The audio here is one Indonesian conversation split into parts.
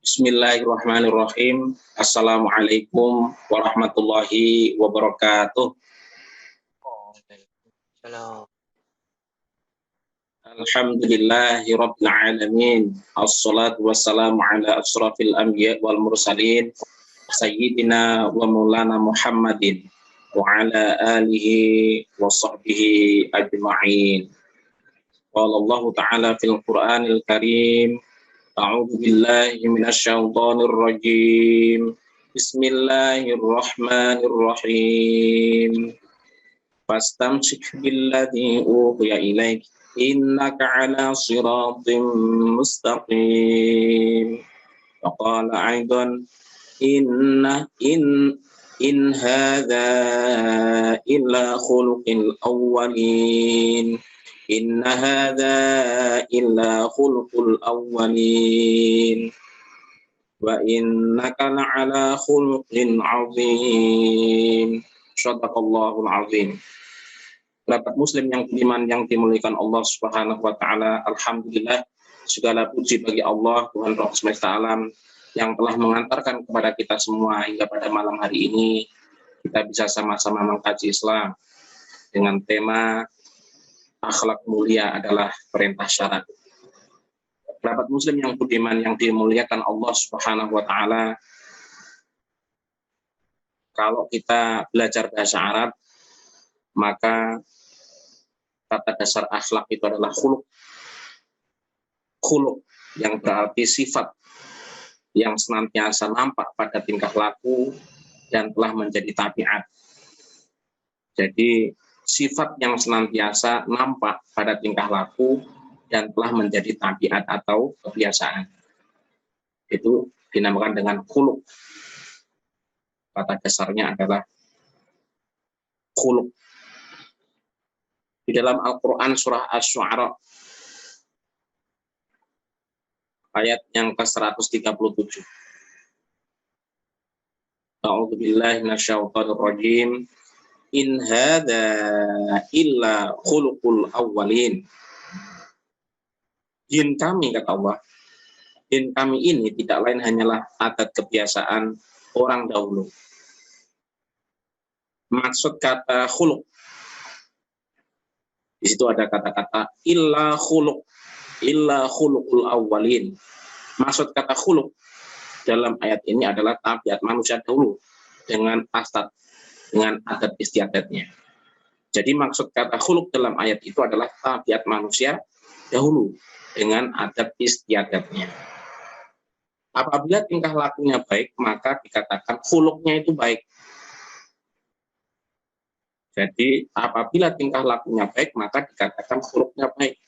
Bismillahirrahmanirrahim. Assalamualaikum warahmatullahi wabarakatuh. Salam. Alhamdulillahi rabbil alamin. Assalatu wassalamu ala asrafil anbiya wal mursalin sayyidina wa maulana Muhammadin wa ala alihi wa sahbihi ajma'in. Qala Allah ta'ala fil Qur'anil Karim, a'udzu billahi minasyaitonir rajim. Bismillahirrahmanirrahim. Fastamsik billadzi uhiya ilaik innaka ala siratim mustaqim. Wa qala aidan in hadza illa khuluqil awwalin. Inna hadza illa khuluqul awwalin wa innaka la'ala khuluqin 'azim. Shadaqallahul 'azim. Sahabat muslim yang beriman yang dimuliakan Allah Subhanahu wa taala, alhamdulillah segala puji bagi Allah Tuhan Rabb semesta alam yang telah mengantarkan kepada kita semua hingga pada malam hari ini kita bisa sama-sama mengkaji Islam dengan tema akhlak mulia adalah perintah syarat. Sahabat muslim yang budiman yang dimuliakan Allah Subhanahu wa taala, kalau kita belajar bahasa Arab, maka kata dasar akhlak itu adalah khuluq. Khuluq yang berarti sifat yang senantiasa nampak pada tingkah laku dan telah menjadi tabiat. Jadi sifat yang senantiasa nampak pada tingkah laku dan telah menjadi tabiat atau kebiasaan. Itu dinamakan dengan khuluq. Kata dasarnya adalah khuluq. Di dalam Al-Quran surah Asy-Syu'ara ayat yang ke-137. A'udzu billahi minasyaitonir rajim. In hadza illa khuluqul awwalin. Jin kami, kata Allah, jin kami ini tidak lain hanyalah adat kebiasaan orang dahulu. Maksud kata khuluq, di situ ada kata-kata illa khuluqul awwalin. Maksud kata khuluq dalam ayat ini adalah tabiat manusia dahulu dengan adat istiadatnya. Jadi maksud kata khuluq dalam ayat itu adalah tabiat manusia dahulu dengan adat istiadatnya. Apabila tingkah lakunya baik, maka dikatakan khuluqnya itu baik. Jadi apabila tingkah lakunya baik, maka dikatakan khuluqnya baik.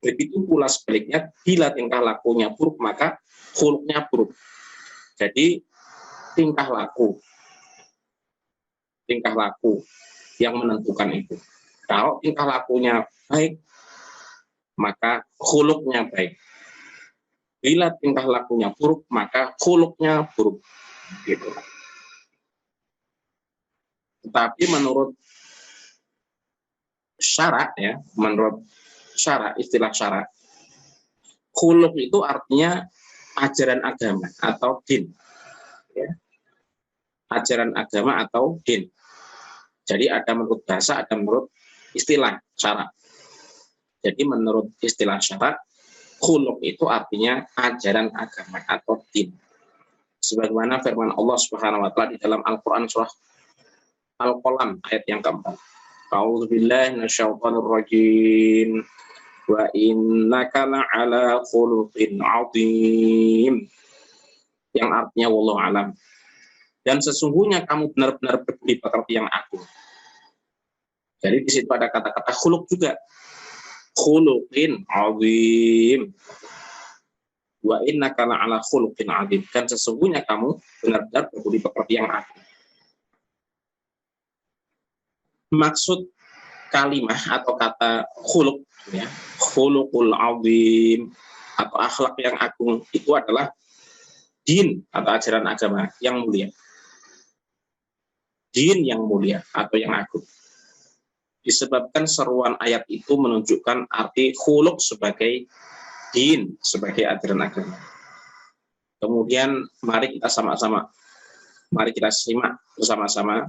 Begitu pula sebaliknya, bila tingkah lakunya buruk, maka khuluqnya buruk. Jadi tingkah laku yang menentukan itu. Kalau tingkah lakunya baik, maka khuluqnya baik. Bila tingkah lakunya buruk, maka khuluqnya buruk. Gitu. Tetapi menurut syarak, ya, istilah syarak, khuluq itu artinya ajaran agama atau din. Ya. Ajaran agama atau din. Jadi ada menurut bahasa, ada menurut istilah syarak. Jadi menurut istilah syarak, khuluq itu artinya ajaran agama atau din. Sebagaimana firman Allah Subhanahu wa taala di dalam Al-Qur'an surah Al-Qalam ayat yang keempat. A'udzu billahi minasyaitonir rajim. Wa innaka la'ala khuluqin 'adzim. Yang artinya wallahu alam. Dan sesungguhnya kamu benar-benar berbudi pekerti yang agung. Jadi di situ ada kata-kata khuluq juga. Khuluqin 'adzim. Wa innaka la'ala khuluqin 'adzim. Dan sesungguhnya kamu benar-benar berbudi pekerti yang agung. Maksud kalimah atau kata khuluq, ya, khuluqul 'adzim atau akhlak yang agung itu adalah din atau ajaran agama yang mulia. Din yang mulia atau yang agung. Disebabkan seruan ayat itu menunjukkan arti khuluq sebagai din, sebagai ajaran agama. Kemudian mari kita simak bersama-sama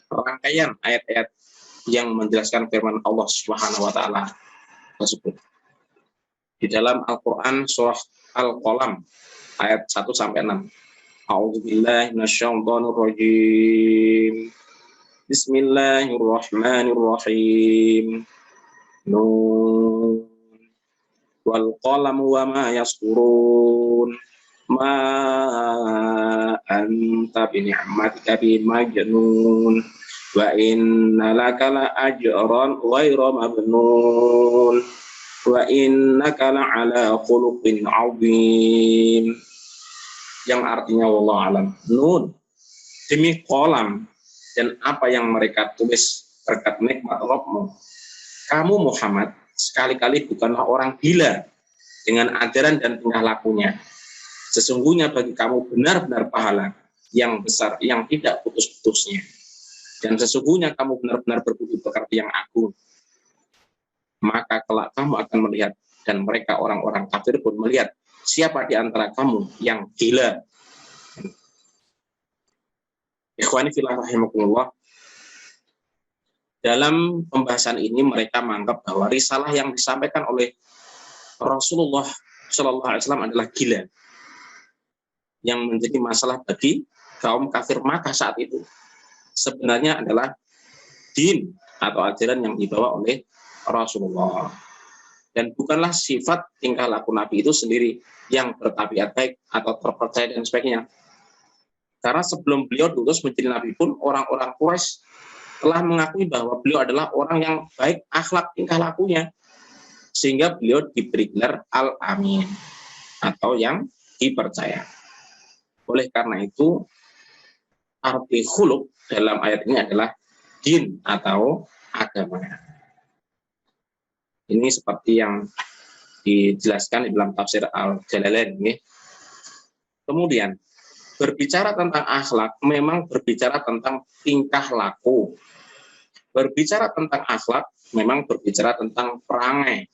rangkaian ayat-ayat yang menjelaskan firman Allah Subhanahu wa taala tersebut. Di dalam Al-Qur'an surah Al-Qalam ayat 1 sampai 6. A'udzubillahi minasyaitonir rajim. Bismillahirrahmanirrahim. Nun wal qalam wa ma yasturun. Ma anta bi ni'matika bi majnun wa inna laka la ajran ghairu mamnun wa innaka la ala khuluqin 'azim. Yang artinya wallahu alam. Nun, demi kolam dan apa yang mereka tulis berkat nikmat Rabbmu, kamu Muhammad sekali-kali bukanlah orang gila dengan ajaran dan tingkah lakunya. Sesungguhnya bagi kamu benar-benar pahala yang besar yang tidak putus-putusnya, dan sesungguhnya kamu benar-benar berbudi pekerti yang agung. Maka kelak kamu akan melihat, dan mereka orang-orang kafir pun melihat, siapa di antara kamu yang gila. Ikhwani fillah rahimakumullah. Dalam pembahasan ini mereka menganggap bahwa risalah yang disampaikan oleh Rasulullah Shallallahu Alaihi Wasallam adalah gila, yang menjadi masalah bagi kaum kafir Makkah saat itu. Sebenarnya adalah din atau ajaran yang dibawa oleh Rasulullah, dan bukanlah sifat tingkah laku Nabi itu sendiri yang bertabiat baik atau terpercaya dan sebagainya. Karena sebelum beliau diutus menjadi Nabi pun, orang-orang Quraisy telah mengakui bahwa beliau adalah orang yang baik akhlak tingkah lakunya, sehingga beliau diberi gelar Al-Amin atau yang dipercaya. Oleh karena itu, arti khuluq dalam ayat ini adalah din atau agama. Ini seperti yang dijelaskan di dalam tafsir Al-Jalalain. Kemudian, berbicara tentang akhlak memang berbicara tentang tingkah laku. Berbicara tentang akhlak memang berbicara tentang perangai.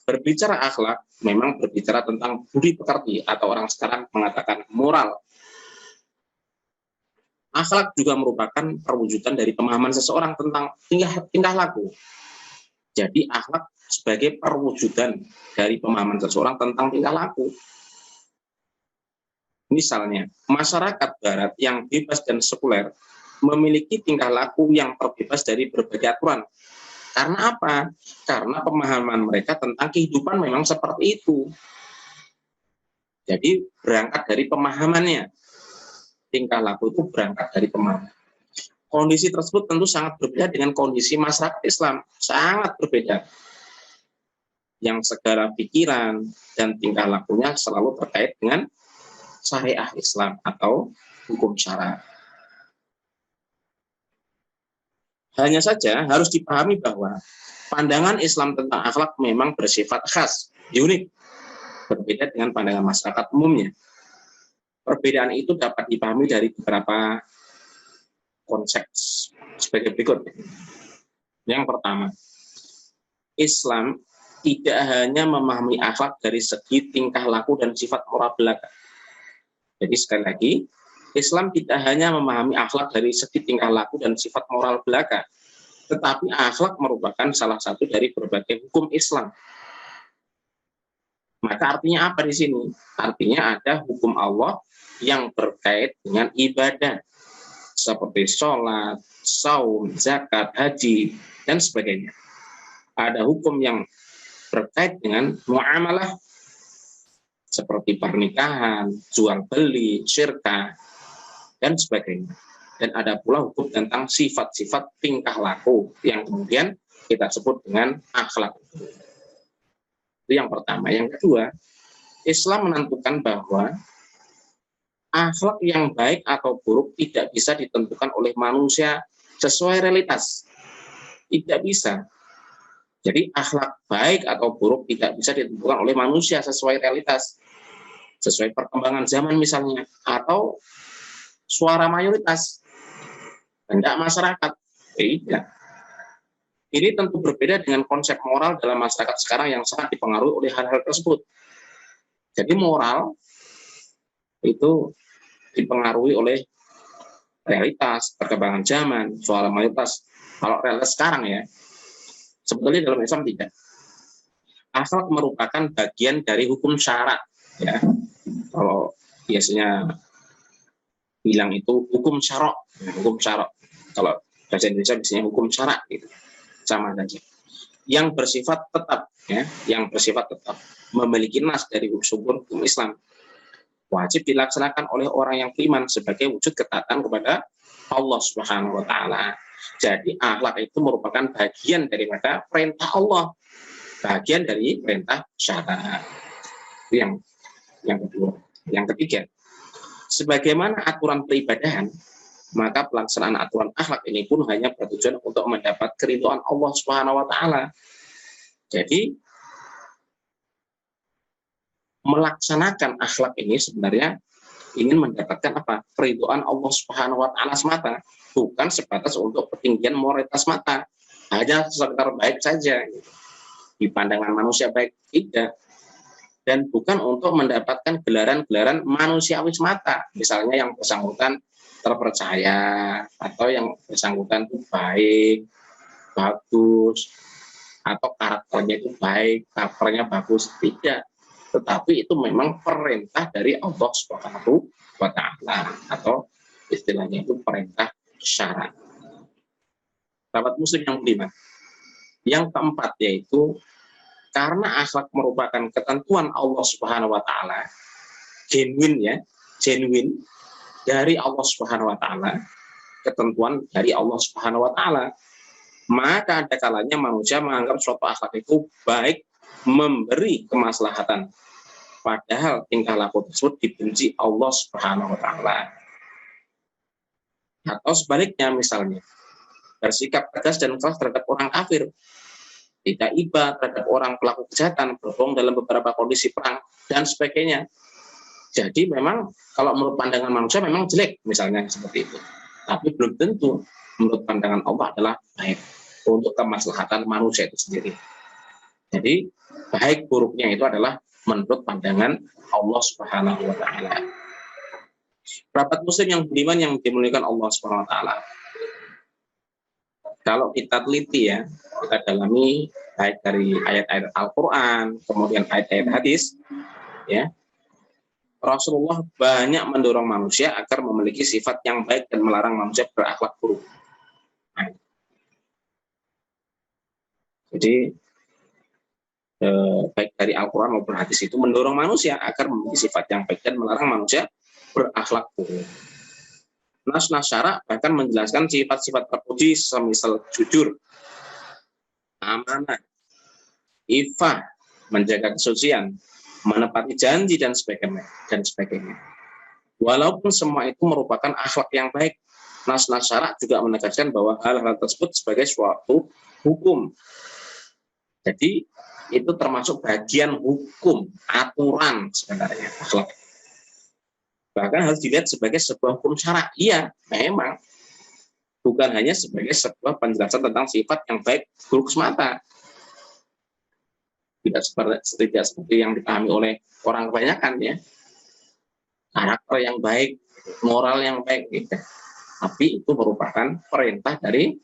Berbicara akhlak memang berbicara tentang budi pekerti atau orang sekarang mengatakan moral. Akhlak juga merupakan perwujudan dari pemahaman seseorang tentang tingkah laku. Jadi akhlak sebagai perwujudan dari pemahaman seseorang tentang tingkah laku. Misalnya, masyarakat barat yang bebas dan sekuler memiliki tingkah laku yang terbebas dari berbagai aturan. Karena apa? Karena pemahaman mereka tentang kehidupan memang seperti itu. Jadi berangkat dari pemahamannya. Tingkah laku itu berangkat dari pemahaman. Kondisi tersebut tentu sangat berbeda dengan kondisi masyarakat Islam. Sangat berbeda. Yang segala pikiran dan tingkah lakunya selalu terkait dengan syariah Islam atau hukum syara. Hanya saja harus dipahami bahwa pandangan Islam tentang akhlak memang bersifat khas, unik, berbeda dengan pandangan masyarakat umumnya. Perbedaan itu dapat dipahami dari beberapa konsep sebagai berikut. Yang pertama, Islam tidak hanya memahami akhlak dari segi tingkah laku dan sifat moral belaka. Jadi sekali lagi, Islam tidak hanya memahami akhlak dari segi tingkah laku dan sifat moral belaka, tetapi akhlak merupakan salah satu dari berbagai hukum Islam. Maka artinya apa di sini? Artinya ada hukum Allah yang berkait dengan ibadah, seperti sholat, saum, zakat, haji, dan sebagainya. Ada hukum yang berkait dengan muamalah, seperti pernikahan, jual beli, syirkah, dan sebagainya. Dan ada pula hukum tentang sifat-sifat tingkah laku yang kemudian kita sebut dengan akhlak. Itu yang pertama. Yang kedua, Islam menentukan bahwa akhlak yang baik atau buruk tidak bisa ditentukan oleh manusia sesuai realitas. Tidak bisa. Jadi akhlak baik atau buruk tidak bisa ditentukan oleh manusia sesuai realitas, sesuai perkembangan zaman misalnya, atau suara mayoritas, kehendak masyarakat. Tidak. Ini tentu berbeda dengan konsep moral dalam masyarakat sekarang yang sangat dipengaruhi oleh hal-hal tersebut. Jadi moral itu dipengaruhi oleh realitas, perkembangan zaman, soal mayoritas. Kalau realitas sekarang ya, sebetulnya dalam Islam tidak. Akhlak merupakan bagian dari hukum syara. Ya. Kalau biasanya bilang itu hukum syarok, hukum syarok. Kalau bahasa Indonesia biasanya hukum syara gitu, sama saja. Yang bersifat tetap, ya, yang bersifat tetap, memiliki nas dari sumber hukum Islam, wajib dilaksanakan oleh orang yang beriman sebagai wujud ketaatan kepada Allah Subhanahu wa taala. Jadi akhlak itu merupakan bagian daripada perintah Allah, bagian dari perintah syara. Itu yang kedua. Yang ketiga, sebagaimana aturan peribadahan, maka pelaksanaan aturan akhlak ini pun hanya bertujuan untuk mendapat keridhaan Allah Subhanahu wa taala. Jadi melaksanakan akhlak ini sebenarnya ingin mendapatkan apa? Keridhaan Allah Subhanahu wa taala semata, bukan sebatas untuk ketinggian moralitas mata, hanya sekedar baik saja di pandangan manusia baik, tidak, dan bukan untuk mendapatkan gelaran-gelaran manusiawi semata, misalnya yang bersangkutan terpercaya atau yang bersangkutan itu baik, bagus, atau karakternya itu baik, karakternya bagus, tidak. Tetapi itu memang perintah dari Allah Subhanahu wa taala, atau istilahnya itu perintah syara. Sahabat muslim yang beriman. Yang keempat yaitu karena akhlak merupakan ketentuan Allah Subhanahu wa taala, genuine dari Allah Subhanahu wa taala, ketentuan dari Allah Subhanahu wa taala, maka ada kalanya manusia menganggap suatu akhlak itu baik, memberi kemaslahatan, padahal tingkah laku tersebut dibenci Allah Subhanahu wa taala. Atau sebaliknya, misalnya bersikap tegas dan keras terhadap orang kafir, tidak iba terhadap orang pelaku kejahatan, berbohong dalam beberapa kondisi perang, dan sebagainya. Jadi memang kalau menurut pandangan manusia memang jelek, misalnya seperti itu. Tapi belum tentu menurut pandangan Allah adalah baik untuk kemaslahatan manusia itu sendiri. Jadi baik buruknya itu adalah menurut pandangan Allah Subhanahu wa taala. Rapat muslim yang beriman yang dimuliakan Allah Subhanahu wa taala. Kalau kita teliti ya, kita dalami baik dari ayat-ayat Al-Qur'an, kemudian ayat-ayat hadis, ya. Rasulullah banyak mendorong manusia agar memiliki sifat yang baik dan melarang manusia berakhlak buruk. Nah, jadi baik dari Al-Quran maupun hadis itu mendorong manusia agar memiliki sifat yang baik dan melarang manusia berakhlak buruk. Nas-nas syara bahkan menjelaskan sifat-sifat terpuji semisal jujur, amanah, ifah, menjaga kesucian, menepati janji dan sebagainya. Walaupun semua itu merupakan akhlak yang baik, nas-nas syara juga menegaskan bahwa hal-hal tersebut sebagai suatu hukum. Jadi itu termasuk bagian hukum, aturan sebenarnya akhlak. Bahkan harus dilihat sebagai sebuah hukum syara. Iya, memang bukan hanya sebagai sebuah penjelasan tentang sifat yang baik buruk semata. Tidak seperti yang dipahami oleh orang kebanyakan ya. Karakter yang baik, moral yang baik gitu. Tapi itu merupakan perintah dari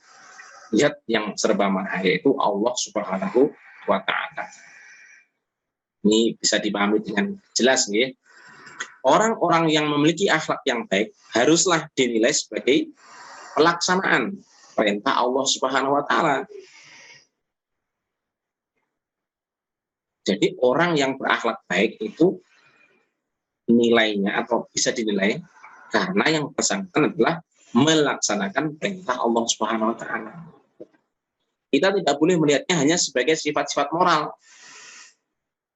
zat yang serba maha, yaitu Allah Subhanahu wa taala. Ini bisa dipahami dengan jelas ya. Orang-orang yang memiliki akhlak yang baik haruslah dinilai sebagai pelaksanaan perintah Allah Subhanahu wa taala. Jadi orang yang berakhlak baik itu nilainya atau bisa dinilai karena yang bersangkutan adalah melaksanakan perintah Allah Subhanahu wa taala. Kita tidak boleh melihatnya hanya sebagai sifat-sifat moral,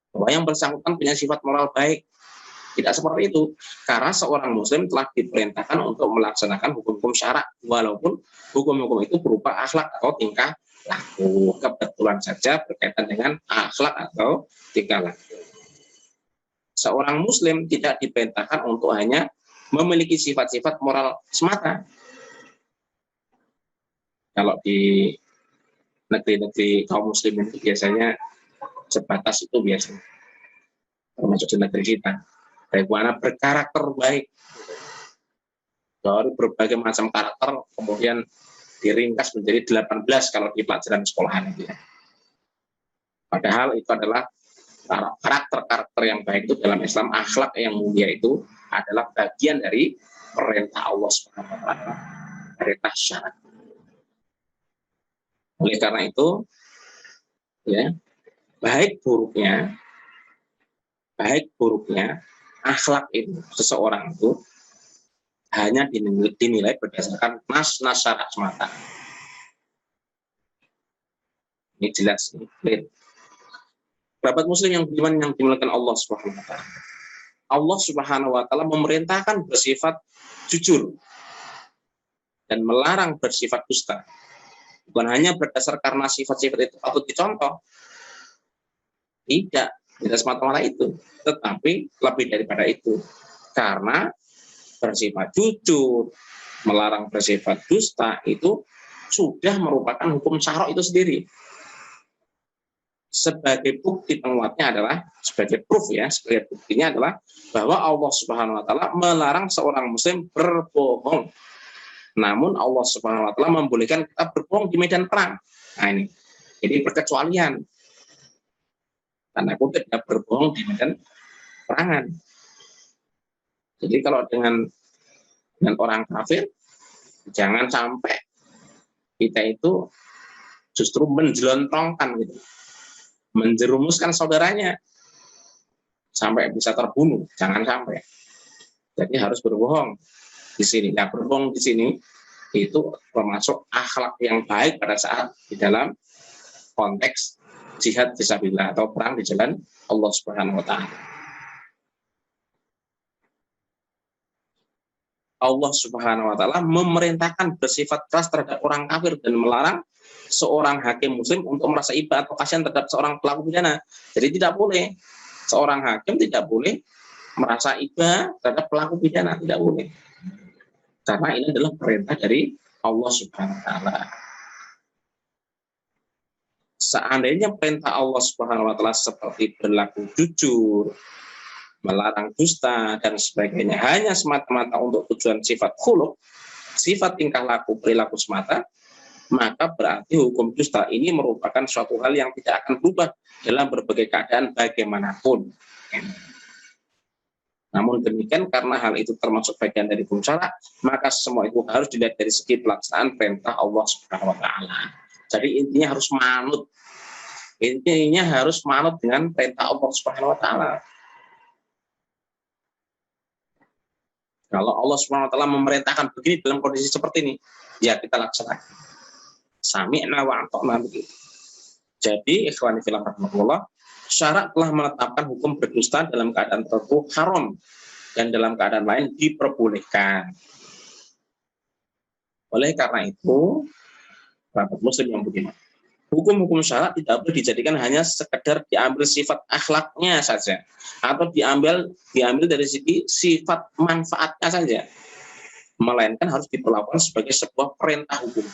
bahwa yang bersangkutan punya sifat moral baik. Tidak seperti itu, karena seorang muslim telah diperintahkan untuk melaksanakan hukum-hukum syara, walaupun hukum-hukum itu berupa akhlak atau tingkah laku. Kebetulan saja berkaitan dengan akhlak atau tingkah laku. Seorang muslim tidak diperintahkan untuk hanya memiliki sifat-sifat moral semata. Kalau di negeri-negeri kaum muslim itu biasanya sebatas itu biasanya, termasuk di negeri kita. bagaimana berkarakter baik. Dari berbagai macam karakter, kemudian diringkas menjadi 18 kalau di pelajaran sekolahan itu ya. Padahal itu adalah karakter-karakter yang baik itu dalam Islam, akhlak yang mulia itu adalah bagian dari perintah Allah Subhanahu wa taala, perintah syarat. Oleh karena itu, ya, baik buruknya akhlak itu seseorang itu hanya dinilai berdasarkan nas syarat semata. Ini jelas, ini clear. Sahabat muslim yang beriman yang dimuliakan Allah Subhanahu wa taala. Allah Subhanahu wa taala memerintahkan bersifat jujur dan melarang bersifat dusta. Bukan hanya berdasar karena sifat-sifat itu patut dicontoh. Tidak semata-mata itu, tetapi lebih daripada itu. Karena bersifat jujur, melarang bersifat dusta itu sudah merupakan hukum syara itu sendiri. Sebagai bukti penguatnya adalah, sebagai proof ya, sebagai buktinya adalah bahwa Allah Subhanahu wa taala melarang seorang muslim berbohong. Namun Allah Subhanahu wa taala membolehkan kita berbohong di medan perang. Nah ini. Jadi perkecualian. Karena aku tidak berbohong di medan perangan. Jadi kalau dengan orang kafir, jangan sampai kita itu justru menjelontongkan gitu, menjerumuskan saudaranya sampai bisa terbunuh, jangan sampai. Jadi harus berbohong di sini. Nah, berbohong di sini itu termasuk akhlak yang baik pada saat di dalam konteks jihad fisabilillah atau perang di jalan Allah Subhanahu wa taala. Allah Subhanahu wa taala memerintahkan bersifat keras terhadap orang kafir dan melarang seorang hakim muslim untuk merasa iba atau kasihan terhadap seorang pelaku pidana. Jadi tidak boleh seorang hakim tidak boleh merasa iba terhadap pelaku pidana, tidak boleh. Karena ini adalah perintah dari Allah Subhanahu wa taala. Seandainya perintah Allah Subhanahu wa taala seperti berlaku jujur, melarang dusta dan sebagainya hanya semata-mata untuk tujuan sifat khuluq, sifat tingkah laku perilaku semata, maka berarti hukum dusta ini merupakan suatu hal yang tidak akan berubah dalam berbagai keadaan bagaimanapun. Namun demikian, karena hal itu termasuk bagian dari hukum syara, maka semua itu harus dilihat dari segi pelaksanaan perintah Allah Subhanahu wa taala. Jadi intinya harus manut. Intinya harus manut dengan perintah Allah Subhanahu wa taala. Kalau Allah Subhanahu wa taala memerintahkan begini dalam kondisi seperti ini, ya kita laksanakan. Sami'na wa ata'na begitu. Jadi, ikhwani fillah rahimakumullah, syarak telah menetapkan hukum berdusta dalam keadaan tertentu haram dan dalam keadaan lain diperbolehkan. Oleh karena itu, sahabat muslim yang budiman, hukum-hukum syarak tidak boleh dijadikan hanya sekedar diambil sifat akhlaknya saja atau diambil dari segi sifat manfaatnya saja, melainkan harus diperlakukan sebagai sebuah perintah hukum.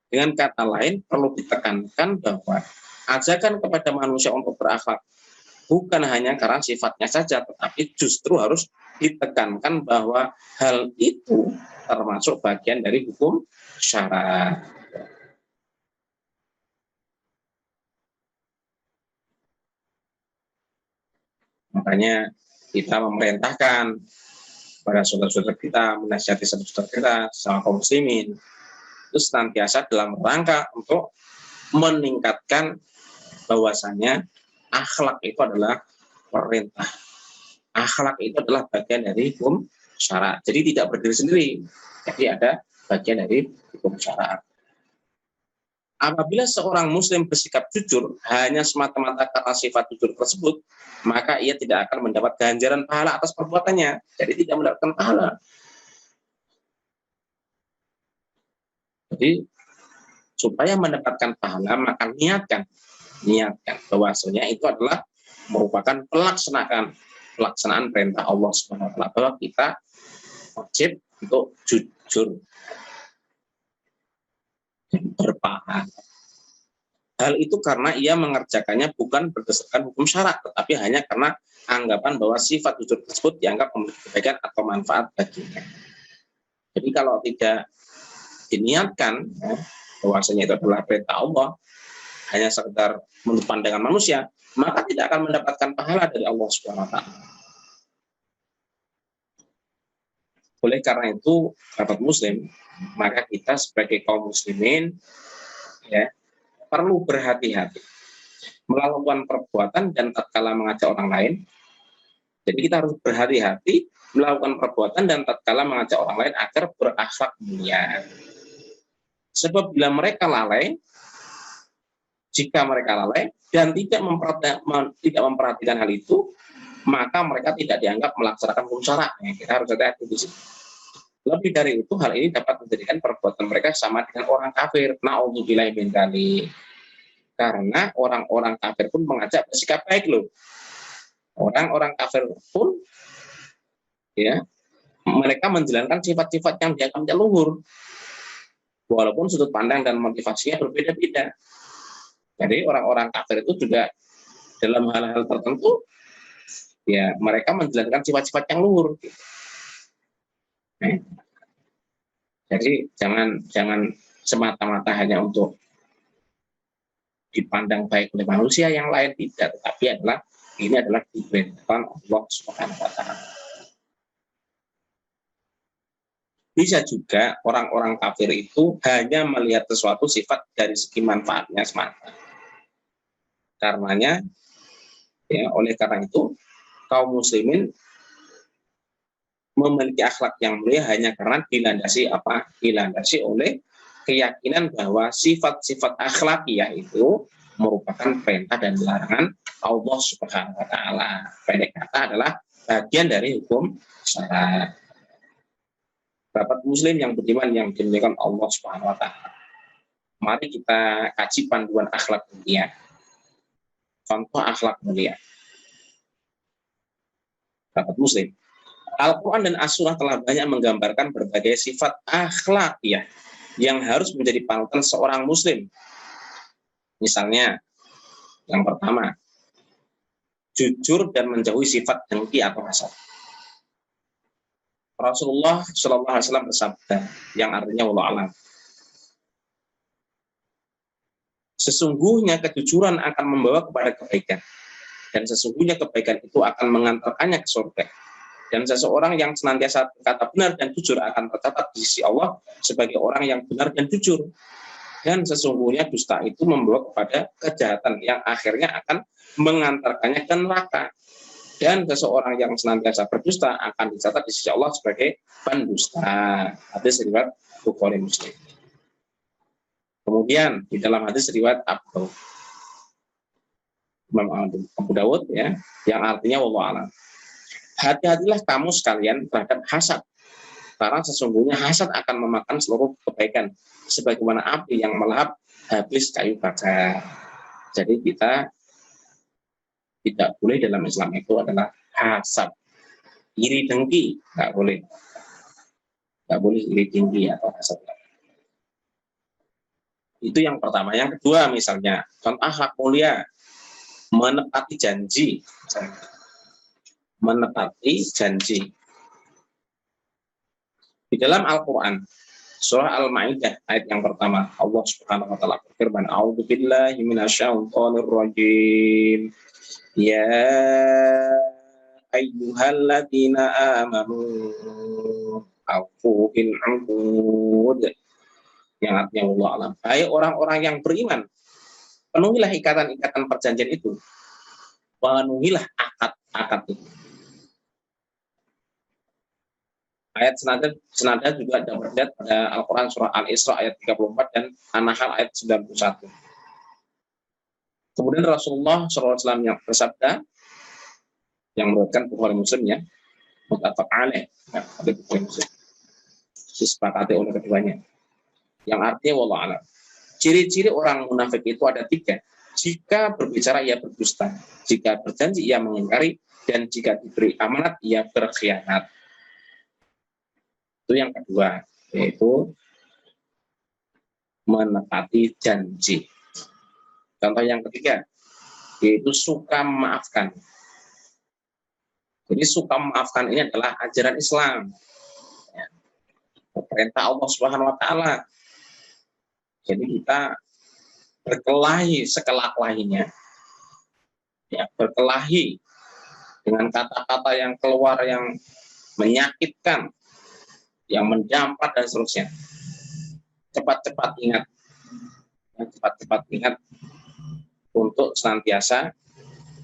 Dengan kata lain, perlu ditekankan bahwa ajakan kepada manusia untuk berakhlak bukan hanya karena sifatnya saja, tetapi justru harus ditekankan bahwa hal itu termasuk bagian dari hukum syarak. Makanya kita memerintahkan pada saudara-saudara kita, menasihati saudara-saudara kita, sama kaum muslimin, itu senantiasa dalam rangka untuk meningkatkan bahwasanya akhlak itu adalah perintah. Akhlak itu adalah bagian dari hukum syara. Jadi tidak berdiri sendiri. Jadi ada bagian dari hukum syara. Apabila seorang muslim bersikap jujur hanya semata-mata karena sifat jujur tersebut, maka ia tidak akan mendapat ganjaran pahala atas perbuatannya. Jadi tidak mendapatkan pahala. Jadi supaya mendapatkan pahala, maka niatkan bahwasanya itu adalah merupakan pelaksanaan perintah Allah Subhanahu wa taala, bahwa kita wajib untuk jujur dan berpahala. Hal itu karena ia mengerjakannya bukan berdasarkan hukum syarak, tetapi hanya karena anggapan bahwa sifat jujur tersebut dianggap memiliki kebaikan atau manfaat baginya. Jadi kalau tidak diniatkan ya, bahwasanya itu adalah perintah Allah, hanya sekedar menurut pandangan manusia, maka tidak akan mendapatkan pahala dari Allah Subhanahu wa taala. Oleh karena itu, sahabat muslim, maka kita sebagai kaum muslimin ya perlu berhati-hati melakukan perbuatan dan tatkala mengajak orang lain. Jadi kita harus berhati-hati melakukan perbuatan dan tatkala mengajak orang lain agar berakhlak mulia. Sebab bila mereka lalai, jika mereka lalai dan tidak memperhatikan hal itu, maka mereka tidak dianggap melaksanakan hukum syarak. Kita harus hati-hati di sini. Lebih dari itu, hal ini dapat menjadikan perbuatan mereka sama dengan orang kafir. Na'udzubillahi min dzalik. Karena orang-orang kafir pun mengajak bersikap baik loh. Orang-orang kafir pun ya mereka menjalankan sifat-sifat yang dianggapnya luhur. Walaupun sudut pandang dan motivasinya berbeda-beda. Jadi orang-orang kafir itu juga dalam hal-hal tertentu ya mereka menjalankan sifat-sifat yang luhur. Jadi jangan semata-mata hanya untuk dipandang baik oleh manusia yang lain, tidak, tetapi ini adalah diperintahkan Allah Subhanahu wa taala. Bisa juga orang-orang kafir itu hanya melihat sesuatu sifat dari segi manfaatnya semata. Karenanya ya oleh karena itu kaum muslimin memiliki akhlak yang mulia hanya karena dilandasi oleh keyakinan bahwa sifat-sifat akhlakiyah itu merupakan perintah dan larangan Allah Subhanahu wa taala. Pendek kata adalah bagian dari hukum syarak. Sahabat muslim yang beriman yang dimuliakan Allah Subhanahu wa taala. Mari kita kaji panduan akhlak mulia. Contoh akhlak mulia. Sahabat muslim, Al-Quran dan As-Sunnah telah banyak menggambarkan berbagai sifat akhlak ya yang harus menjadi panutan seorang muslim. Misalnya, yang pertama, jujur dan menjauhi sifat dengki atau hasad. Rasulullah Shallallahu Alaihi Wasallam bersabda, yang artinya wallahu a'lam, sesungguhnya kejujuran akan membawa kepada kebaikan, dan sesungguhnya kebaikan itu akan mengantarkannya ke surga. Dan seseorang yang senantiasa berkata benar dan jujur akan tercatat di sisi Allah sebagai orang yang benar dan jujur. Dan sesungguhnya dusta itu membawa kepada kejahatan yang akhirnya akan mengantarkannya ke neraka. Dan seseorang yang senantiasa berdusta akan dicatat di sisi Allah sebagai pendusta. Hadis riwayat Bukhari Muslim. Kemudian di dalam hadis riwayat Abu Dawud ya, yang artinya wallahu a'lam. Hati-hatilah kamu sekalian terhadap hasad, karena sesungguhnya hasad akan memakan seluruh kebaikan, sebagaimana api yang melahap habis kayu bakar. Jadi kita tidak boleh dalam Islam itu adalah hasad, iri dengki, nggak boleh iri dengki atau hasad. Itu yang pertama. Yang kedua misalnya, contoh akhlak mulia, menepati janji. Menepati janji. Di dalam Al-Quran, surah Al-Ma'idah ayat yang pertama, Allah Subhanahu wa taala berfirman, "A'udzubillahi minasyaitonir rajim. Ya ayyuhalladzina amanu aufu bil 'uqud." Yang artinya Allah alam. Hai orang-orang yang beriman, penuhilah ikatan-ikatan perjanjian itu. Penuhilah akad-akad itu. Ayat senada juga dapat dilihat pada Al-Quran surah Al-Isra ayat 34 dan An-Nahl ayat 91. Kemudian Rasulullah SAW yang bersabda, yang meriwayatkan Bukhari Muslim ya, muttafaq alaih, hadits Bukhari Muslim, disepakati oleh keduanya. Yang artinya wallahu a'lam. Ciri-ciri orang munafik itu ada 3. Jika berbicara ia berdusta, jika berjanji ia mengingkari, dan jika diberi amanat ia berkhianat. Itu yang kedua, yaitu menepati janji. Contoh yang ketiga, yaitu suka memaafkan. Jadi suka memaafkan ini adalah ajaran Islam. Ya, perintah Allah Subhanahu wa taala. Jadi kita berkelahi sekelak-kelahinya, ya, berkelahi dengan kata-kata yang keluar yang menyakitkan, yang mendampar dan seterusnya. Cepat-cepat ingat, cepat-cepat ingat untuk senantiasa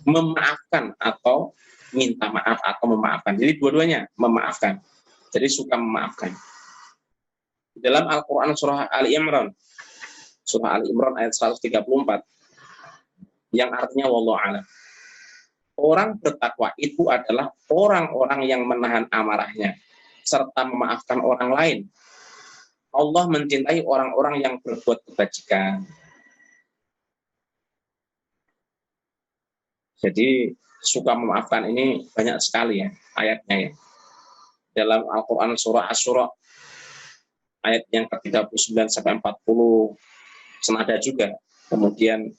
memaafkan atau minta maaf atau memaafkan. Jadi dua-duanya memaafkan. Jadi suka memaafkan. Dalam Al-Quran surah Ali Imran, surah Ali Imran ayat 134, yang artinya wallahu a'lam. Orang bertakwa itu adalah orang-orang yang menahan amarahnya serta memaafkan orang lain. Allah mencintai orang-orang yang berbuat kebajikan. Jadi suka memaafkan ini banyak sekali ya ayatnya ya. Dalam Al-Quran surah Asy-Syura ayat yang ke-39 sampai 40 senada juga. Kemudian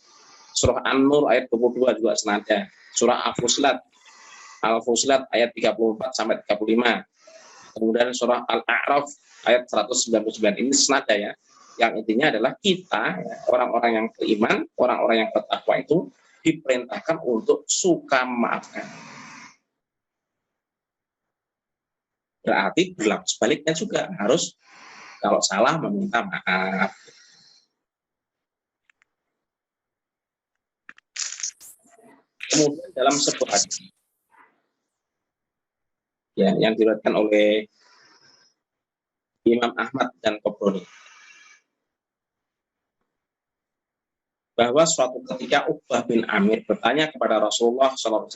surah An-Nur ayat 22 juga senada. Surah Al-Fusilat ayat 34 sampai 35. Kemudian surah Al-A'raf ayat 199 ini senada ya. Yang intinya adalah kita, orang-orang yang beriman, orang-orang yang bertakwa itu diperintahkan untuk suka memaafkan. Berarti berlaku sebaliknya juga, harus kalau salah meminta maaf. Kemudian dalam sebuah hadis ya, yang diriwayatkan oleh Imam Ahmad dan Tabrani, bahwa suatu ketika Uqbah bin Amir bertanya kepada Rasulullah SAW,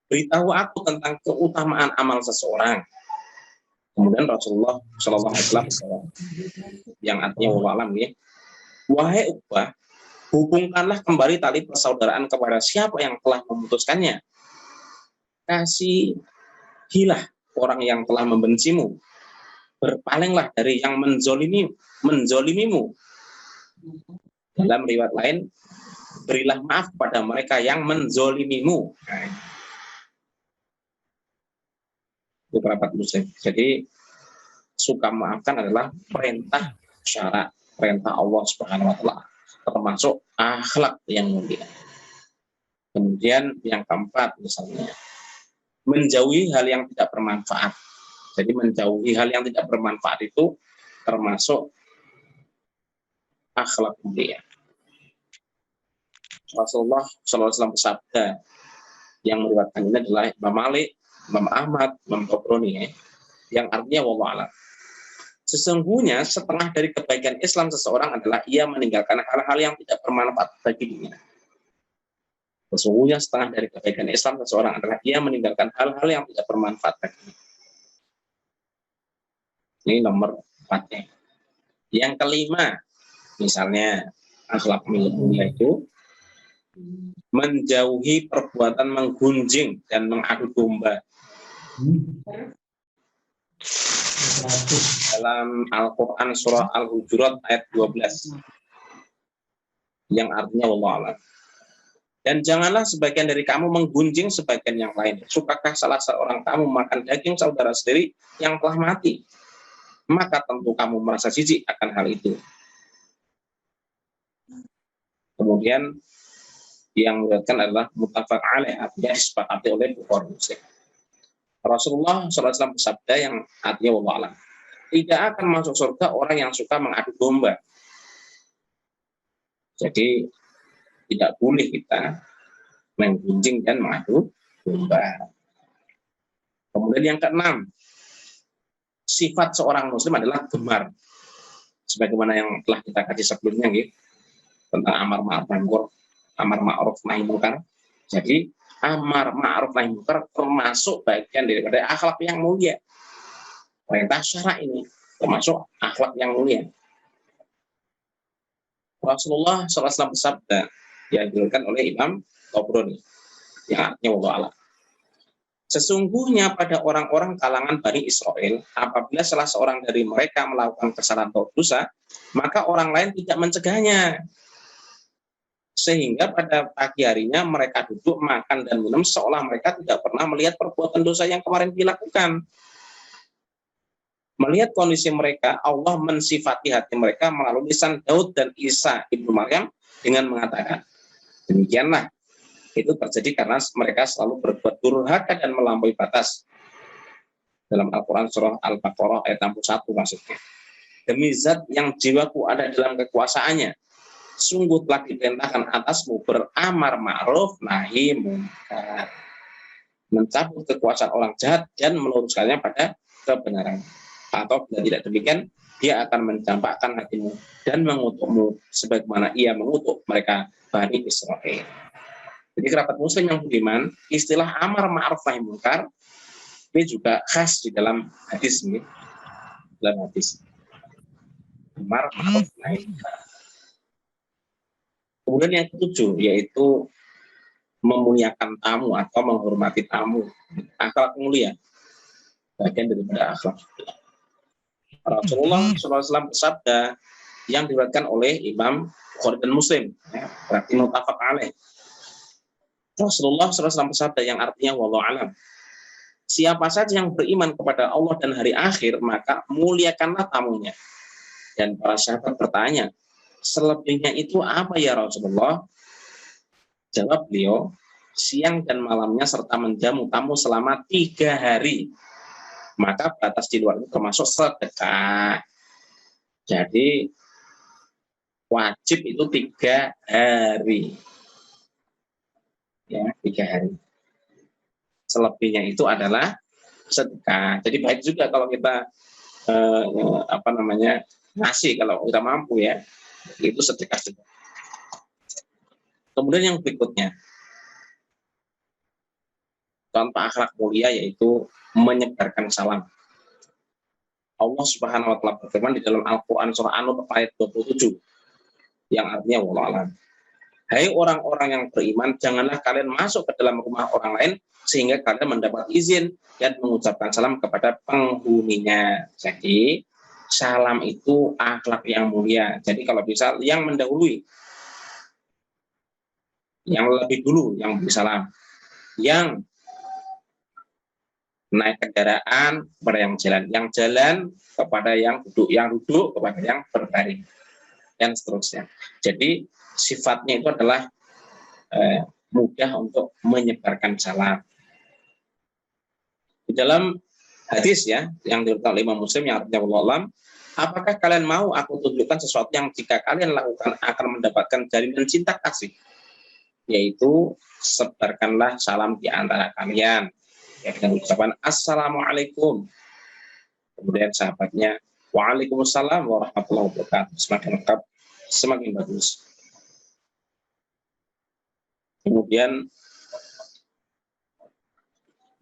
beritahu aku tentang keutamaan amal seseorang. Kemudian Rasulullah SAW yang artinya wallahualam ya, wahai Uqbah, hubungkanlah kembali tali persaudaraan kepada siapa yang telah memutuskannya. Kasihilah orang yang telah membencimu. Berpalinglah dari yang menzolimimu. Dalam riwayat lain, berilah maaf pada mereka yang menzolimimu. Nah, itu pendapat Muslim. Jadi suka memaafkan adalah perintah syarak, perintah Allah Subhanahu wa taala, termasuk akhlak yang mulia. Kemudian yang keempat misalnya, menjauhi hal yang tidak bermanfaat. Jadi menjauhi hal yang tidak bermanfaat itu termasuk akhlak mulia. Rasulullah SAW bersabda, yang meriwayatkan ini adalah Imam Malik, Imam Ahmad, Imam Tabrani, yang artinya wallahu a'lam. Sesungguhnya setengah dari kebaikan Islam seseorang adalah ia meninggalkan hal-hal yang tidak bermanfaat bagi dirinya. Sesungguhnya setengah dari kebaikan Islam seseorang adalah ia meninggalkan hal-hal yang tidak bermanfaat baginya. Ini nomor 4. Yang kelima, misalnya akhlak mulia itu menjauhi perbuatan menggunjing dan mengadu domba. Dalam Al-Quran surah Al-Hujurat ayat 12, yang artinya wallahu a'lam. Dan janganlah sebagian dari kamu menggunjing sebagian yang lain. Sukakah salah seorang kamu makan daging saudara sendiri yang telah mati? Maka tentu kamu merasa jijik akan hal itu. Kemudian yang diriwayatkan adalah muttafaq alaih, artinya disepakati oleh Bukhari Muslim. Rasulullah SAW bersabda yang artinya wallahu a'lam, tidak akan masuk surga orang yang suka mengadu domba. Jadi tidak boleh kita menggunjing dan mengadu domba. Kemudian yang keenam, sifat seorang muslim adalah gemar. Sebagaimana yang telah kita kaji sebelumnya gitu, tentang amar ma'ruf nahi munkar. Jadi amar ma'ruf nahi munkar termasuk bagian daripada akhlak yang mulia. Perintah syara ini termasuk akhlak yang mulia. Rasulullah SAW bersabda, yang diriwayatkan oleh Imam Tabrani, yang artinya wallahu a'lam, sesungguhnya pada orang-orang kalangan Bani Israel, apabila salah seorang dari mereka melakukan kesalahan atau dosa, maka orang lain tidak mencegahnya. Sehingga pada pagi harinya mereka duduk makan dan minum seolah mereka tidak pernah melihat perbuatan dosa yang kemarin dilakukan. Melihat kondisi mereka, Allah mensifati hati mereka melalui lisan Daud dan Isa ibnu Maryam dengan mengatakan, demikianlah itu terjadi karena mereka selalu berbuat durhaka dan melampaui batas. Dalam Al-Quran surah Al-Baqarah ayat 61 maksudnya. Demi zat yang jiwaku ada dalam kekuasaannya, sungguh telah diperintahkan atasmu beramar ma'ruf nahi munkar, mencabut kekuasaan orang jahat dan meluruskannya pada kebenaran. Atau bila tidak demikian, dia akan mencampakkan hatimu dan mengutukmu sebagaimana ia mengutuk mereka Bani Israel. Jadi kerabat muslim yang budiman, istilah amar ma'ruf nahi munkar ini juga khas di dalam hadis ini. Dalam hadis. Amar ma'ruf nahi munkar. Kemudian yang ketujuh yaitu memuliakan tamu atau menghormati tamu. Akhlak mulia. Bagian daripada akhlak. Rasulullah SAW bersabda yang diriwayatkan oleh Imam Bukhari dan Muslim. Ya, berarti muttafaq alaih. Rasulullah SAW bersabda yang artinya wallahu alam. Siapa saja yang beriman kepada Allah dan hari akhir, maka muliakanlah tamunya. Dan para sahabat bertanya, selebihnya itu apa ya Rasulullah? Jawab beliau, siang dan malamnya serta menjamu tamu selama 3 hari. Maka batas di luar itu termasuk sedekah. Jadi wajib itu 3 hari. Ya, 3 hari. Selebihnya itu adalah sedekah. Jadi baik juga kalau kita ngasih kalau kita mampu ya, itu sedekah juga. Kemudian yang berikutnya, contoh akhlak mulia yaitu menyebarkan salam. Allah Subhanahu wa taala berfirman di dalam Al-Qur'an surah An-Nur ayat 27 yang artinya wallahu a'lam. Hai orang-orang yang beriman, janganlah kalian masuk ke dalam rumah orang lain sehingga kalian mendapat izin dan mengucapkan salam kepada penghuninya. Jadi salam itu akhlak yang mulia. Jadi kalau bisa yang mendahului, yang lebih dulu yang beri salam, yang naik kendaraan kepada yang jalan kepada yang duduk kepada yang berbaring, dan seterusnya. Jadi sifatnya itu adalah mudah untuk menyebarkan salam. Di dalam hadis ya yang diriwayatkan oleh Imam Muslim yang artinya wallahu a'lam, apakah kalian mau aku tunjukkan sesuatu yang jika kalian lakukan akan mendapatkan jaminan cinta kasih, yaitu sebarkanlah salam di antara kalian ya, dengan ucapan assalamualaikum. Kemudian sahabatnya waalaikumsalam warahmatullahi wabarakatuh. Semakin lengkap, semakin bagus. Kemudian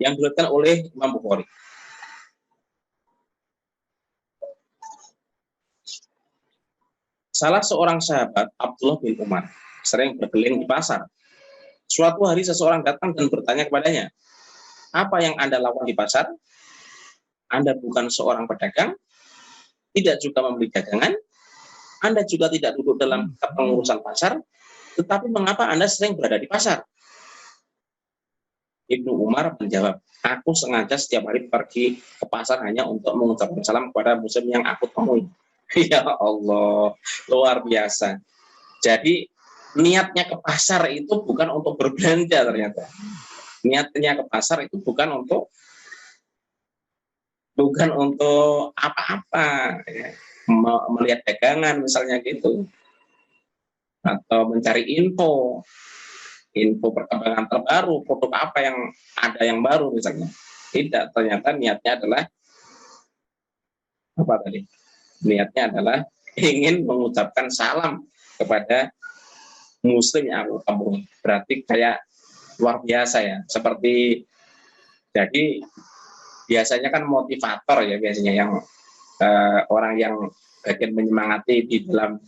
yang diriwayatkan oleh Imam Bukhari, salah seorang sahabat Abdullah bin Umar sering berkeliling di pasar. Suatu hari seseorang datang dan bertanya kepadanya, apa yang Anda lakukan di pasar? Anda bukan seorang pedagang, tidak juga membeli dagangan, Anda juga tidak duduk dalam kepengurusan pasar, tetapi mengapa Anda sering berada di pasar? Ibnu Umar menjawab, aku sengaja setiap hari pergi ke pasar hanya untuk mengucapkan salam kepada muslim yang aku temui. Ya Allah, luar biasa. Jadi niatnya ke pasar itu bukan untuk berbelanja ternyata. Niatnya ke pasar itu bukan untuk apa-apa, ya. Melihat dagangan misalnya gitu, atau mencari info perkembangan terbaru, produk apa yang ada yang baru misalnya. Tidak, ternyata niatnya adalah apa tadi? Niatnya adalah ingin mengucapkan salam kepada muslim yang aku temui. Berarti kayak luar biasa ya. Seperti jadi biasanya kan motivator ya biasanya yang orang yang bagian menyemangati di dalam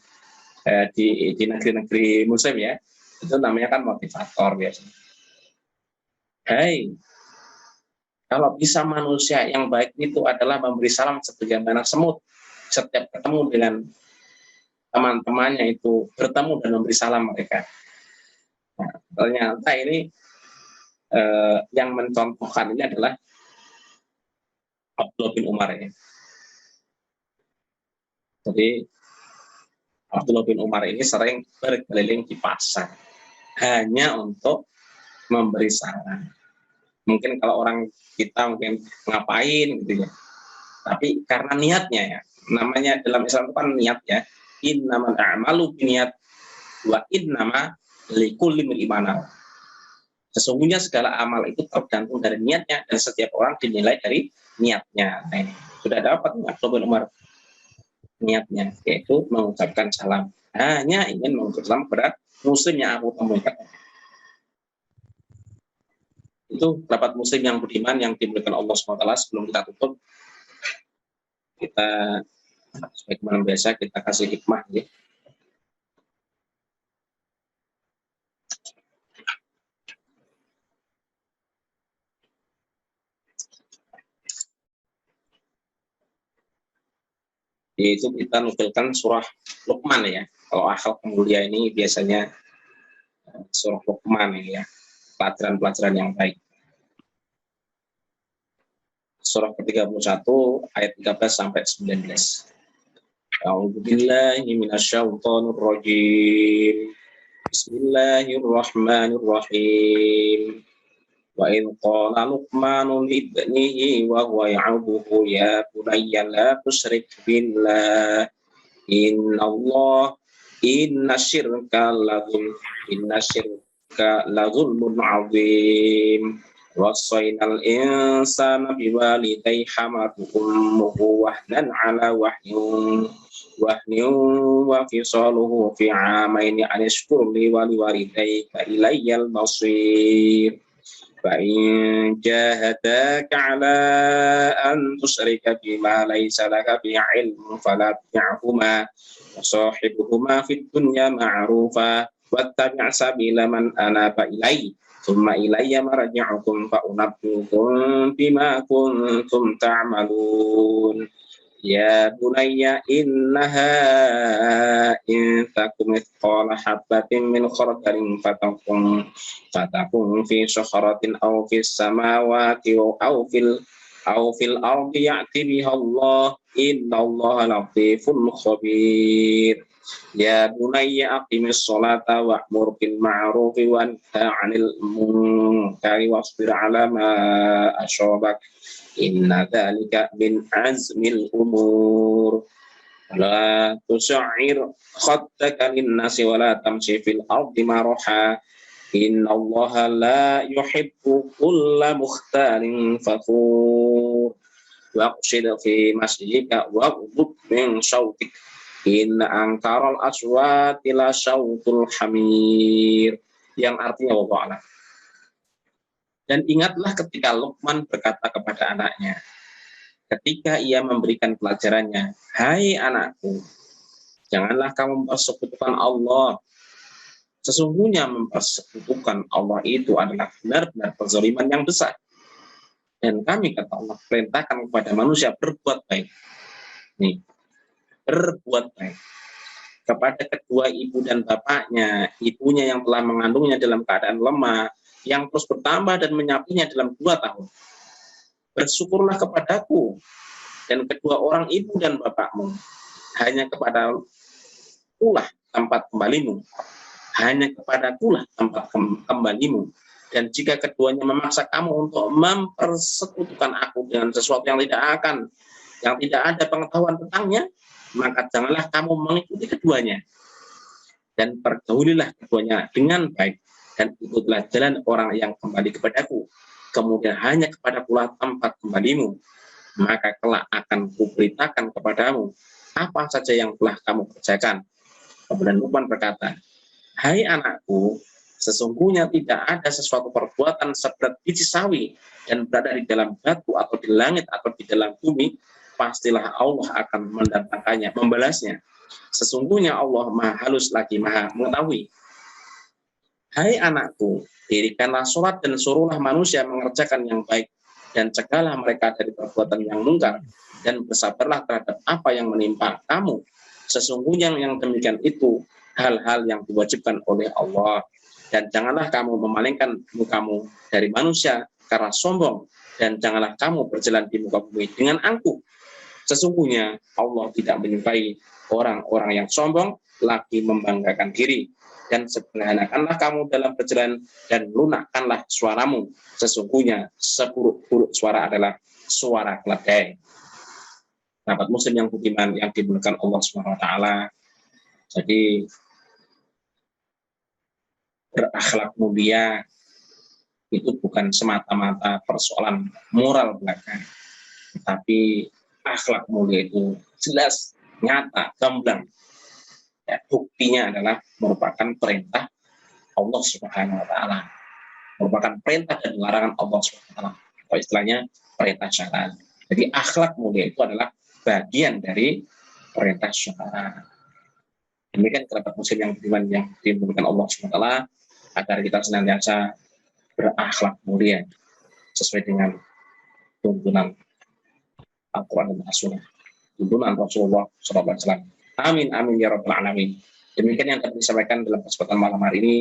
di negeri-negeri muslim ya. Itu namanya kan motivator biasanya. Hai, kalau bisa manusia yang baik itu adalah memberi salam sebagaimana semut setiap ketemu dengan teman-temannya itu bertemu dan memberi salam mereka. Nah, ternyata ini yang mencontohkan ini adalah Abdullah bin Umar ya. Jadi Abdullah bin Umar ini sering berkeliling di pasar hanya untuk memberi saran. Mungkin kalau orang kita mungkin ngapain gitu ya. Tapi karena niatnya ya, namanya dalam Islam itu kan niat ya. Innamal a'malu binniyat wa innama likulli imrin ma nawa. Sesungguhnya segala amal itu tergantung dari niatnya dan setiap orang dinilai dari niatnya. Nah, ini sudah dapat Abdullah bin Umar niatnya, yaitu mengucapkan salam. Hanya ingin mengucapkan salam kepada muslim yang aku temui. Itu rapat muslim yang budiman yang dimuliakan Allah SWT. Sebelum kita tutup, kita sebagaimana biasa kita kasih hikmah ya. Yaitu kita nukilkan surah Luqman ya. Kalau akhlak mulia ini biasanya surah Luqman ya, pelajaran-pelajaran yang baik. Surah ke-31 ayat 13 sampai 19. A'udzubillahi minasyaitonir rajim. Bismillahirrahmanirrahim. Wa in qala Luqmanu li ibnihi wa huwa ya'uduhu ya bunayya la tusyrik billah inna syirka la zulmun 'adzim. Wassaynal insana biwalidayhi hamalatu ummuhu wahnan 'ala wahnin wa fisaluhu fi 'amaini an ishkur li wa liwalidayka ilayyal masir. فإن جاهداك على أن تشرك بما ليس لك به علم فلا تطعهما وصاحبهما في الدنيا معروفا واتبع سبيل من أناب إلي ثم إلي مرجعكم فأنبئكم بما كنتم تعملون Ya bunayya innaha in takum mithqala habatin min khardalin fatakun fi sakharatin aw fis samawati aw fil ardi ya'ti biha Allah innallaha latiful khabir. Ya bunayya aqimis sholata wa'mur bil ma'rufi wanha 'anil munkari wasbir 'ala ma ashabak. Inna dzalika min azmil umur. La tusy'ir khaddaka lin-nasi wa la tamshi fil ardi maraha. Innallaha la yuhibbu kulla mukhtalin fakhur. Waqsid fi masjidika waghdud min sautik. Inna ankaral aswati la sautul hamir. Yang artinya wallahu a'lam. Dan ingatlah ketika Luqman berkata kepada anaknya, ketika ia memberikan pelajarannya, hai anakku, janganlah kamu mempersekutukan Allah. Sesungguhnya mempersekutukan Allah itu adalah benar-benar kezaliman yang besar. Dan kami, kata Allah, perintahkan kepada manusia berbuat baik. Nih, berbuat baik kepada kedua ibu dan bapaknya, ibunya yang telah mengandungnya dalam keadaan lemah, yang terus bertambah dan menyapinya dalam 2 tahun. Bersyukurlah kepadaku dan kedua orang ibu dan bapakmu. Hanya kepadakulah tempat kembalimu. Hanya kepadakulah tempat kembalimu. Dan jika keduanya memaksa kamu untuk mempersekutukan aku dengan sesuatu yang tidak ada pengetahuan tentangnya, maka janganlah kamu mengikuti keduanya. Dan pergaulilah keduanya dengan baik. Dan ikutlah jalan orang yang kembali kepadaku. Kemudian hanya kepadakulah tempat kembalimu. Maka kelak akan kuberitakan kepadamu apa saja yang telah kamu kerjakan. Kemudian Luqman berkata, hai anakku, sesungguhnya tidak ada sesuatu perbuatan seberat biji sawi dan berada di dalam batu atau di langit atau di dalam bumi, pastilah Allah akan mendatangkannya, membalasnya. Sesungguhnya Allah maha halus lagi maha mengetahui. Hai anakku, dirikanlah sholat dan suruhlah manusia mengerjakan yang baik dan cegahlah mereka dari perbuatan yang mungkar dan bersabarlah terhadap apa yang menimpa kamu. Sesungguhnya yang demikian itu hal-hal yang diwajibkan oleh Allah. dan janganlah kamu memalingkan mukamu dari manusia karena sombong, dan janganlah kamu berjalan di muka bumi dengan angkuh. Sesungguhnya Allah tidak menyukai orang-orang yang sombong lagi membanggakan diri. Dan sederhanakanlah kamu dalam berjalan dan lunakkanlah suaramu. Sesungguhnya seburuk-buruk suara adalah suara keledai. Sahabat muslim yang budiman yang dimuliakan Allah Subhanahu wa taala. Jadi berakhlak mulia itu bukan semata-mata persoalan moral belaka, tapi akhlak mulia itu jelas, nyata, gamblang. Ya, buktinya adalah merupakan perintah Allah Subhanahu wa taala. Merupakan perintah dan larangan Allah Subhanahu wa taala. Atau istilahnya perintah syara. Jadi akhlak mulia itu adalah bagian dari perintah syara. Demikian kerabat muslim yang beriman yang dimuliakan Allah Subhanahu wa taala, agar kita senantiasa berakhlak mulia sesuai dengan tuntunan Al-Quran dan As-Sunnah, tuntunan Rasulullah SAW. Amin, amin ya rabbal alamin. Demikian yang dapat disampaikan dalam kesempatan malam hari ini.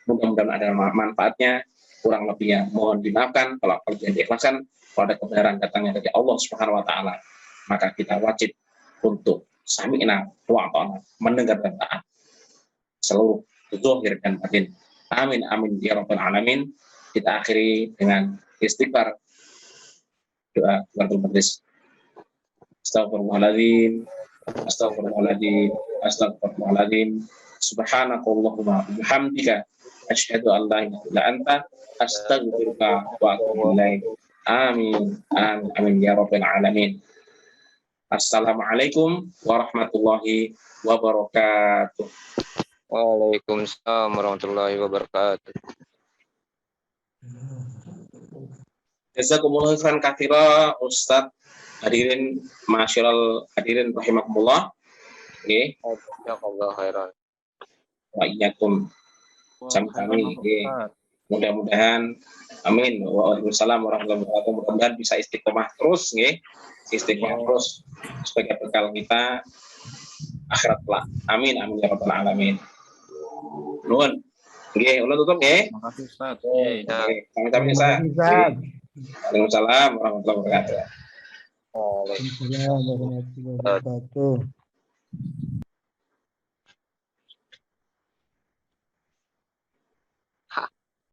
Mudah-mudahan ada manfaatnya. Kurang lebihnya mohon dimaafkan. Kalau kalian diikhlaskan, kalau ada kebenaran datangnya dari Allah Subhanahu wa taala, maka kita wajib untuk sami'na wa ata'na, mendengar dan taat seluruh zahir dan batin. Amin, amin ya rabbal alamin. Kita akhiri dengan istighfar, doa Qiyamul Majlis. Astagfirullahaladzim, astagfirullahaladzim, astagfirullahaladzim. Subhanakallahumma bihamdika asyhadu an la ilaha illa anta astaghfiruka wa atubu ilaik. Amin, amin, amin ya rabbal alamin. Assalamualaikum warahmatullahi wabarakatuh. Waalaikumsalam warahmatullahi wabarakatuh. Jazakumullah khairan katsira Ustaz. Hadirin masyiral hadirin rahimakumullah. Nggih. Jazakallahu khairan. Wa iyyakum. Jam kami nggih. Mudah-mudahan amin. Waalaikumsalam warahmatullahi wabarakatuh. Mudah-mudahan bisa istiqomah terus nggih. Istiqomah terus sebagai bekal kita akhirat kelak. Amin, amin ya rabbal alamin. Nuhun. Nggih, ulun tutup nggih. Makasih Ustaz. Oke, kami Ustaz. Waalaikumsalam warahmatullahi wabarakatuh. Waalaikumsalam Waalaikumsalam warahmatullahi wabarakatuh.